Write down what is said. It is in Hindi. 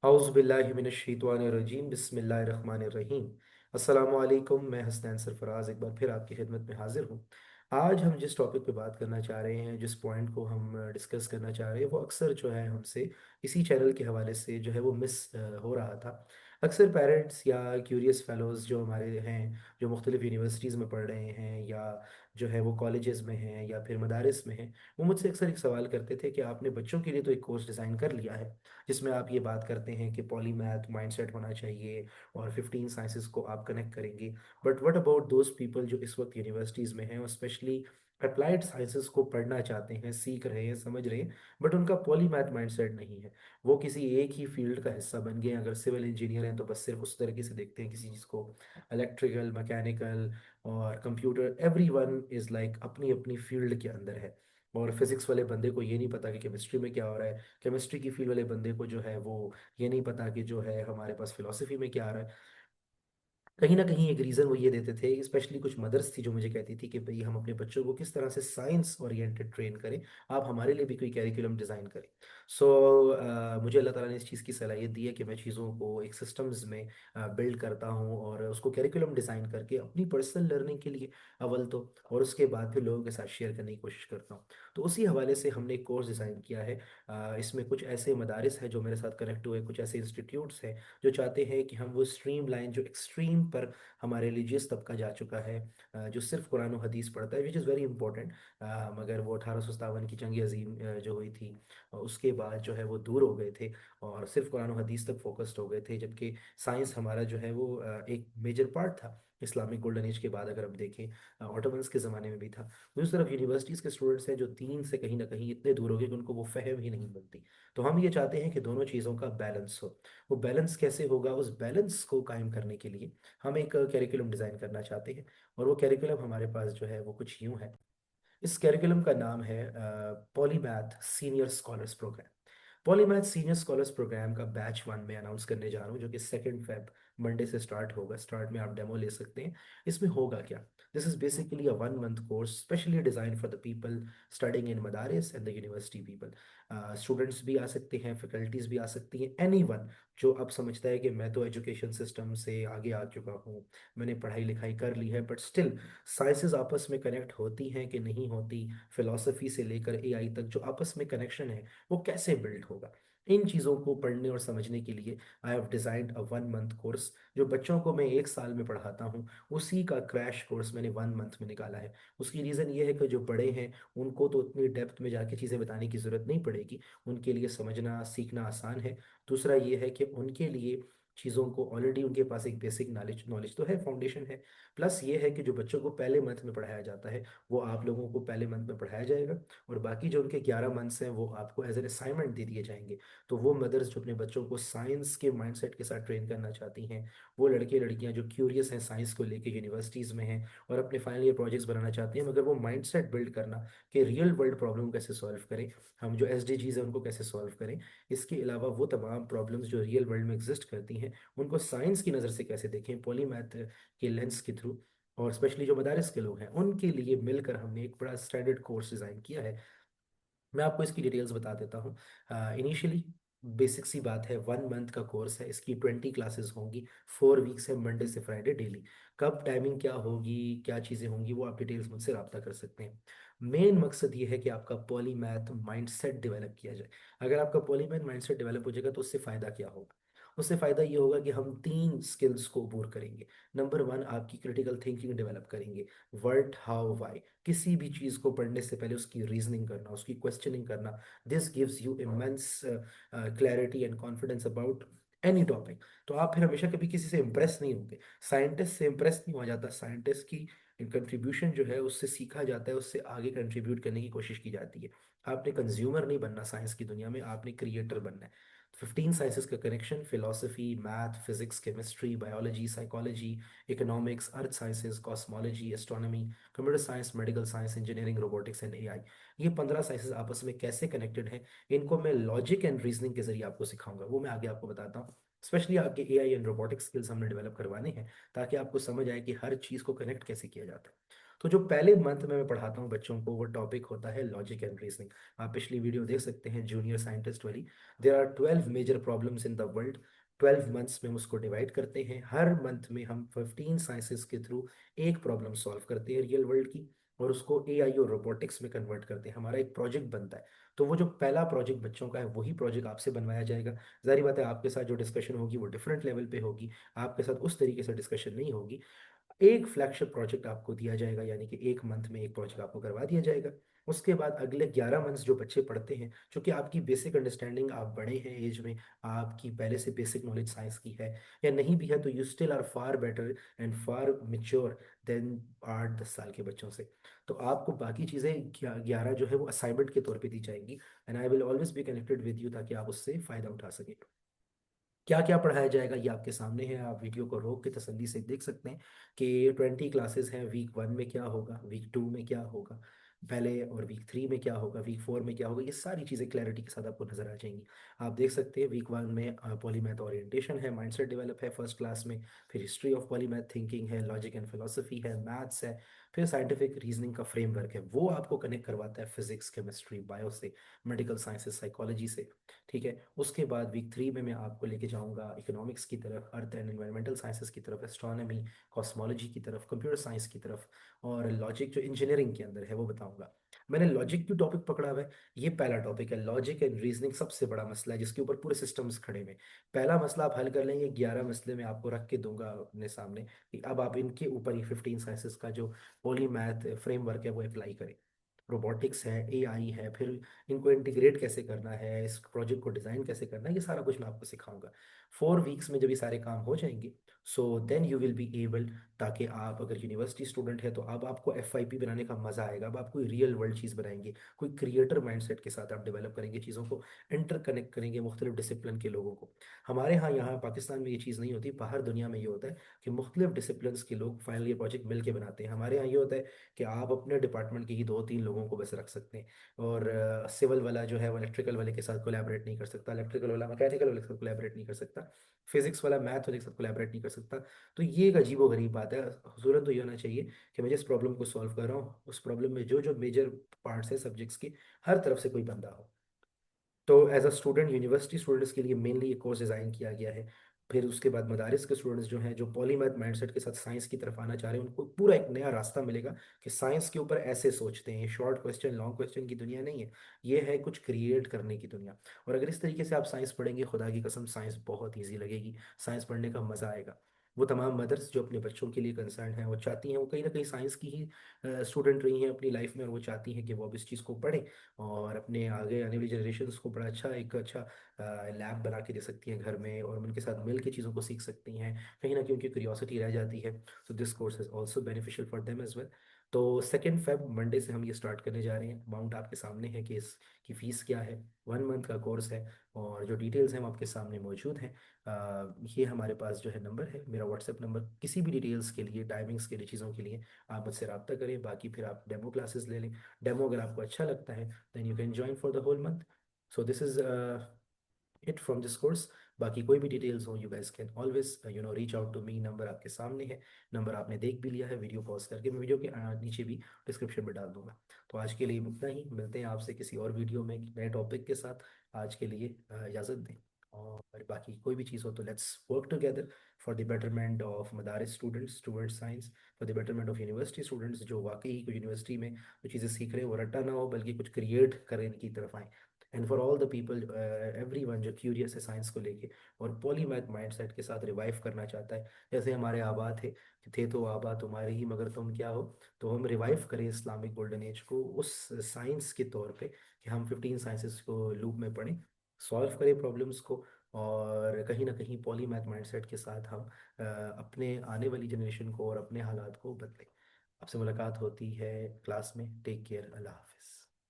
हाउज़ुबिल्लाहिमिनश्शैतानिर्रजीम बिस्मिल्लाहिर्रहमानिर्रहीम। अस्सलामुअलैकुम। मैं हसनैन सरफराज एक बार फिर आपकी खिदमत में हाजिर हूँ। आज हम जिस टॉपिक पे बात करना चाह रहे हैं, जिस पॉइंट को हम डिस्कस करना चाह रहे हैं, वो अक्सर जो है हमसे इसी चैनल के हवाले से जो है वो मिस हो रहा था। अक्सर पेरेंट्स या क्यूरियस फेलोज़ जो हमारे हैं, जो मुख्तलिफ़ यूनिवर्सिटीज़ में पढ़ रहे हैं या जो है वो कॉलेजेस में हैं या फिर मदारिस में हैं, वो मुझसे अक्सर एक सवाल करते थे कि आपने बच्चों के लिए तो एक कोर्स डिज़ाइन कर लिया है जिसमें आप ये बात करते हैं कि पॉलीमैथ माइंडसेट होना चाहिए और 15 साइंसेस को आप कनेक्ट करेंगे, but what about those people जो इस वक्त यूनिवर्सिटीज़ में हैं और स्पेशली अप्लाइड साइंसेस को पढ़ना चाहते हैं, सीख रहे हैं, समझ रहे हैं, बट उनका पॉलीमैथ माइंडसेट नहीं है। वो किसी एक ही फील्ड का हिस्सा बन गए हैं। अगर सिविल इंजीनियर हैं तो बस सिर्फ उस तरीके से देखते हैं किसी चीज़ को, इलेक्ट्रिकल, मैकेनिकल और computer, every one is like अपनी अपनी फील्ड के अंदर है। और फिजिक्स वाले बंदे को ये नहीं पता कि केमिस्ट्री में क्या हो रहा है, केमिस्ट्री की फील्ड वाले बंदे को जो है वो ये नहीं पता कि जो है हमारे पास फिलोसफी में क्या आ रहा है। कहीं ना कहीं एक रीज़न वो ये देते थे, स्पेशली कुछ मदर्स थी जो मुझे कहती थी कि भाई हम अपने बच्चों को किस तरह से साइंस ओरिएंटेड ट्रेन करें, आप हमारे लिए भी कोई कैरिकुलम डिज़ाइन करें। सो मुझे अल्लाह ताला ने इस चीज़ की सलाहियत दी है कि मैं चीज़ों को एक सिस्टम्स में बिल्ड करता हूँ और उसको कैरिकुलम डिज़ाइन करके अपनी पर्सनल लर्निंग के लिए अव्वल तो, और उसके बाद फिर लोगों के साथ शेयर करने की कोशिश करता हूँ। तो उसी हवाले से हमने एक कोर्स डिज़ाइन किया है। इसमें कुछ ऐसे मदारिस हैं जो मेरे साथ कनेक्ट हुए, कुछ ऐसे इंस्टीट्यूट्स हैं जो चाहते हैं कि हम वो स्ट्रीम लाइन जो एक्सट्रीम पर हमारे रिलीजियस तबका जा चुका है, जो सिर्फ कुरान और हदीस पढ़ता है, विच इज़ वेरी इंपॉर्टेंट, मगर वो 1857 की जंग अजीम जो हुई थी, उसके बाद जो है वो दूर हो गए थे और सिर्फ कुरान और हदीस तक फोकस्ड हो गए थे, जबकि साइंस हमारा जो है वो एक मेजर पार्ट था इस्लामिक गोल्डन एज के बाद। अगर हम देखें ऑटोमन्स के ज़माने में भी था। दूसरी तरफ यूनिवर्सिटीज़ के स्टूडेंट्स हैं जो दीन से कहीं ना कहीं इतने दूर हो गए कि उनको वो फहम ही नहीं बनती। तो हम ये चाहते हैं कि दोनों चीज़ों का बैलेंस हो। वो बैलेंस कैसे होगा, उस बैलेंस को कायम करने के लिए हम एक कैरिकुलम डिज़ाइन करना चाहते हैं। और वो कैरिकुलम हमारे पास जो है वो कुछ यूं है। इस कैरिकुलम का नाम है polymath senior scholars programme. Polymath senior scholars programme का बैच 1 में अनाउंस करने जा रहा हूँ, जो कि 2 फेब मंडे से स्टार्ट होगा। स्टार्ट में आप डेमो ले सकते हैं। इसमें होगा क्या, this is basically a 1 month course specially design for the people studying in madaris and the university people. Students भी आ सकते हैं, फैकल्टीज भी आ सकती हैं, एनी वन जो अब समझता है कि मैं तो एजुकेशन सिस्टम से आगे आ चुका हूँ, मैंने पढ़ाई लिखाई कर ली है, बट स्टिल साइंसेज आपस में कनेक्ट होती हैं कि नहीं होती, फिलॉसफी से लेकर एआई तक जो आपस में कनेक्शन है वो कैसे बिल्ड होगा। इन चीज़ों को पढ़ने और समझने के लिए I have designed a 1 month course. जो बच्चों को मैं 1 साल में पढ़ाता हूँ, उसी का क्रैश कोर्स मैंने 1 मंथ में निकाला है। उसकी रीज़न ये है कि जो बड़े हैं उनको तो उतनी डेप्थ में जाके चीज़ें बताने की ज़रूरत नहीं पड़ेगी, उनके लिए समझना सीखना आसान है। दूसरा ये है कि उनके लिए चीज़ों को ऑलरेडी उनके पास एक बेसिक नॉलेज नॉलेज तो है, फाउंडेशन है। प्लस ये है कि जो बच्चों को पहले मंथ में पढ़ाया जाता है वो आप लोगों को पहले मंथ में पढ़ाया जाएगा, और बाकी जो उनके 11 मंथ्स हैं वो आपको एज एन असाइनमेंट दे दिए जाएंगे। तो वो मदर्स जो अपने बच्चों को साइंस के माइंडसेट के साथ ट्रेन करना चाहती हैं, वो लड़के लड़कियां जो क्यूरियस हैं साइंस को लेके, यूनिवर्सिटीज़ में हैं और अपने फाइनल ईयर प्रोजेक्ट्स बनाना चाहती हैं, मगर वो माइंडसेट बिल्ड करना कि रियल वर्ल्ड प्रॉब्लम कैसे सॉल्व करें, हम जो एसडीजीज हैं उनको कैसे सॉल्व करें। इसके अलावा वो तमाम प्रॉब्लम्स जो रियल वर्ल्ड में एग्जिस्ट करती हैं उनको साइंस की नज़र से कैसे देखें, पॉलीमैथ के लेंस के थ्रू। और स्पेशली जो मदारिस के लोग हैं उनके लिए मिलकर हमने एक बड़ा स्टैंडर्ड कोर्स डिज़ाइन किया है। मैं आपको इसकी डिटेल्स बता देता हूँ। इनिशियली बेसिक सी बात है, 1 मंथ का कोर्स है, इसकी 20 क्लासेस होंगी, 4 वीक्स है, मंडे से फ्राइडे डेली। कब टाइमिंग क्या होगी, क्या चीज़ें होंगी, वो आप डिटेल्स मुझसे रब्ता कर सकते हैं। मेन मकसद ये है कि आपका पॉलीमैथ माइंडसेट डेवलप किया जाए। अगर आपका पॉलीमैथ माइंडसेट डेवलप हो जाएगा तो उससे फ़ायदा क्या होगा, उससे फ़ायदा ये होगा कि हम 3 स्किल्स को अबूर करेंगे। नंबर 1, आपकी क्रिटिकल थिंकिंग डेवलप करेंगे। वर्ट, हाउ, वाई, किसी भी चीज़ को पढ़ने से पहले उसकी रीजनिंग करना, उसकी क्वेश्चनिंग करना, this gives you immense clarity and confidence about any topic. तो आप फिर हमेशा कभी किसी से इम्प्रेस नहीं होंगे। साइंटिस्ट से इम्प्रेस नहीं हो जाता, साइंटिस्ट की कंट्रीब्यूशन जो है उससे सीखा जाता है, उससे आगे कंट्रीब्यूट करने की कोशिश की जाती है। आपने कंज्यूमर नहीं बनना साइंस की दुनिया में, आपने क्रिएटर बनना है। 15 साइंसेस का connection, philosophy, math, physics, chemistry, biology, psychology, economics, earth sciences, cosmology, astronomy, computer science, medical science, engineering, robotics and AI. ये 15 साइंसेज आपस में कैसे कनेक्टेड हैं, इनको मैं लॉजिक एंड रीजनिंग के जरिए आपको सिखाऊंगा, वो मैं आगे आपको बताता हूँ। स्पेशली आपके एआई एंड रोबोटिक्स स्किल्स हमने डेवलप करवाने हैं ताकि आपको समझ आए कि हर चीज़ को कनेक्ट कैसे किया जाता है। तो जो पहले मंथ में मैं पढ़ाता हूँ बच्चों को, वो टॉपिक होता है लॉजिक एंड रीजनिंग। आप पिछली वीडियो देख सकते हैं जूनियर साइंटिस्ट वाली। There are 12 major problems in the world. 12 months में हम उसको डिवाइड करते हैं। हर मंथ में हम 15 साइंसेस के थ्रू एक प्रॉब्लम सॉल्व करते हैं रियल वर्ल्ड की, और उसको एआई और रोबोटिक्स में कन्वर्ट करते हैं। हमारा एक प्रोजेक्ट बनता है। तो वो जो पहला प्रोजेक्ट बच्चों का है, वही प्रोजेक्ट आपसे बनवाया जाएगा। जाहिर बात है, आपके साथ जो डिस्कशन होगी वो डिफरेंट लेवल पे होगी। आपके साथ उस तरीके से डिस्कशन नहीं होगी। एक फ्लैगशिप प्रोजेक्ट आपको दिया जाएगा, यानी कि एक मंथ में एक प्रोजेक्ट आपको करवा दिया जाएगा। उसके बाद अगले 11 मंथ्स जो बच्चे पढ़ते हैं, क्योंकि आपकी बेसिक अंडरस्टैंडिंग, आप बड़े हैं एज में, आपकी पहले से बेसिक नॉलेज साइंस की है, या नहीं भी है तो you still are far better and far mature than 8-10 साल के बच्चों से। तो आपको बाकी चीज़ें 11 जो है वो असाइनमेंट के तौर पे दी जाएंगी। And I will always be connected with you, ताकि आप उससे फ़ायदा उठा सकें। क्या क्या पढ़ाया जाएगा ये आपके सामने है। आप वीडियो को रोक के तसल्ली से देख सकते हैं कि 20 क्लासेस हैं। वीक 1 में क्या होगा, वीक 2 में क्या होगा पहले, और वीक 3 में क्या होगा, वीक 4 में क्या होगा, ये सारी चीज़ें क्लैरिटी के साथ आपको नजर आ जाएंगी। आप देख सकते हैं वीक 1 में पॉलीमैथ ओरिएंटेशन है, माइंडसेट डेवलप है फर्स्ट क्लास में। फिर हिस्ट्री ऑफ पॉलीमैथ थिंकिंग है, लॉजिक एंड फिलोसफी है, मैथ्स है। फिर साइंटिफिक रीजनिंग का फ्रेमवर्क है, वो आपको कनेक्ट करवाता है फिजिक्स, केमिस्ट्री, बायो से, मेडिकल साइंसेस, साइकोलॉजी से। ठीक है। उसके बाद वीक 3 में मैं आपको लेके जाऊंगा इकोनॉमिक्स की तरफ, अर्थ एंड एनवायरमेंटल साइंसेस की तरफ, एस्ट्रोनॉमी, कॉस्मोलॉजी की तरफ, कंप्यूटर साइंस की तरफ, और लॉजिक जो इंजीनियरिंग के अंदर है वो बताऊंगा। मैंने लॉजिक क्यों टॉपिक पकड़ा हुआ है, ये पहला टॉपिक है। लॉजिक एंड रीजनिंग सबसे बड़ा मसला है, जिसके ऊपर पूरे सिस्टम्स खड़े हुए हैं। पहला मसला आप हल कर लेंगे, 11 मसले मैं आपको रख के दूंगा अपने सामने, कि अब आप इनके ऊपर ही 15 साइंसेस का जो पॉलीमैथ फ्रेमवर्क है वो अप्लाई करें। रोबोटिक्स है, एआई है, फिर इनको इंटीग्रेट कैसे करना है, इस प्रोजेक्ट को डिज़ाइन कैसे करना है, ये सारा कुछ मैं आपको सिखाऊंगा। 4 वीक्स में जब ये सारे काम हो जाएंगे, so then you will be able, ताकि आप अगर यूनिवर्सिटी स्टूडेंट है तो अब आपको एफआईपी बनाने का मजा आएगा। अब आप कोई रियल वर्ल्ड चीज़ बनाएंगे, कोई क्रिएटर माइंडसेट के साथ आप डेवलप करेंगे चीज़ों को, इंटरकनेक्ट करेंगे मुख्तलिफ डिसिप्लिन के लोगों को। हमारे यहाँ पाकिस्तान में ये चीज़ नहीं होती, बाहर दुनिया में ये होता है कि मुख्तलिफ डिसिप्लिन के लोग फाइनली ये प्रोजेक्ट मिल के बनाते हैं। हमारे यहाँ ये होता है कि आप अपने डिपार्टमेंट के ही 2-3 लोगों को बस रख सकते हैं, और सिविल वाला जो है वो इलेक्ट्रिकल वाले के साथ कोलैबोरेट नहीं कर सकता, इलेक्ट्रिकल वाला मैकेनिकल वाले के साथ कोलैबोरेट नहीं कर सकता, फिजिक्स वाला मैथ वाले के साथ कोलैबोरेट नहीं कर सकता। तो ये एक अजीबो गरीब बात है। हुजूरन तो ये होना चाहिए कि मैं जिस प्रॉब्लम को सॉल्व कर रहा हूँ, उस प्रॉब्लम में जो जो मेजर पार्ट्स है सब्जेक्ट्स के, हर तरफ से कोई बंदा हो। तो as a student, university students के लिए मेनली ये कोर्स डिज़ाइन किया गया है। फिर उसके बाद मदारिस के स्टूडेंट्स जो हैं, जो पॉलीमैथ माइंडसेट के साथ साइंस की तरफ आना चाह रहे हैं, उनको पूरा एक नया रास्ता मिलेगा कि साइंस के ऊपर ऐसे सोचते हैं। शॉर्ट क्वेश्चन, लॉन्ग क्वेश्चन की दुनिया नहीं है, ये है कुछ क्रिएट करने की दुनिया। और अगर इस तरीके से आप साइंस पढ़ेंगे, खुदा की कसम साइंस बहुत ईजी लगेगी, साइंस पढ़ने का मज़ा आएगा। वो तमाम मदर्स जो अपने बच्चों के लिए कंसर्न हैं, वो चाहती हैं, वो कहीं ना कहीं साइंस की ही स्टूडेंट रही हैं अपनी लाइफ में, और वो चाहती हैं कि वो अब इस चीज़ को पढ़ें, और अपने आगे आने वाली जनरेशन को बड़ा अच्छा, एक अच्छा लैब बना के दे सकती हैं घर में, और उनके साथ मिल के चीज़ों को सीख सकती हैं। कहीं ना कहीं उनकी क्यूरियोसिटी रह जाती है। So this course is also beneficial for them as well. तो 2 फेब मंडे से हम ये स्टार्ट करने जा रहे हैं। अमाउंट आपके सामने है कि इसकी फ़ीस क्या है। 1 मंथ का कोर्स है, और जो डिटेल्स हैं वो आपके सामने मौजूद हैं। ये हमारे पास जो है नंबर है, मेरा व्हाट्सएप नंबर, किसी भी डिटेल्स के लिए, टाइमिंग्स के लिए, चीज़ों के लिए आप मुझसे रब्ता करें। बाकी फिर आप डेमो क्लासेस ले लें। डेमो अगर आपको अच्छा लगता है, then you can join for the whole month. So this is it from this course. बाकी कोई भी डिटेल्स हो, you guys can always reach out to me. Number आपके सामने है, नंबर आपने देख भी लिया है वीडियो पॉज करके। मैं वीडियो के नीचे भी डिस्क्रिप्शन में डाल दूंगा। तो आज के लिए इतना ही, मिलते हैं आपसे किसी और वीडियो में एक नए टॉपिक के साथ। आज के लिए इजाज़त दें। और बाकी कोई भी चीज़ हो तो let's work together for the betterment of madaris students towards science, for the betterment of university students, जो वाकई कोई यूनिवर्सिटी में जो चीज़ें सीख रहे हैं वो रट्टा ना हो, बल्कि कुछ क्रिएट करने की तरफ आए। And for all the people, every one जो क्यूरियस है साइंस को लेके, और पॉलीमैथ माइंडसेट के साथ रिवाइव करना चाहता है, जैसे हमारे आबा थे तो आबा तुम्हारे ही मगर तुम क्या हो। तो हम रिवाइव करें इस्लामिक गोल्डन एज को उस साइंस के तौर पे, कि हम 15 साइंसेस को लूप में पढ़ें, सॉल्व करें प्रॉब्लम्स को, और कहीं ना कहीं पॉलीमैथ माइंडसेट के साथ हम अपने आने वाली जनरेशन को और अपने हालात को बदलें। आपसे मुलाकात होती है क्लास में। टेक केयर, अल्लाह हाफिज़।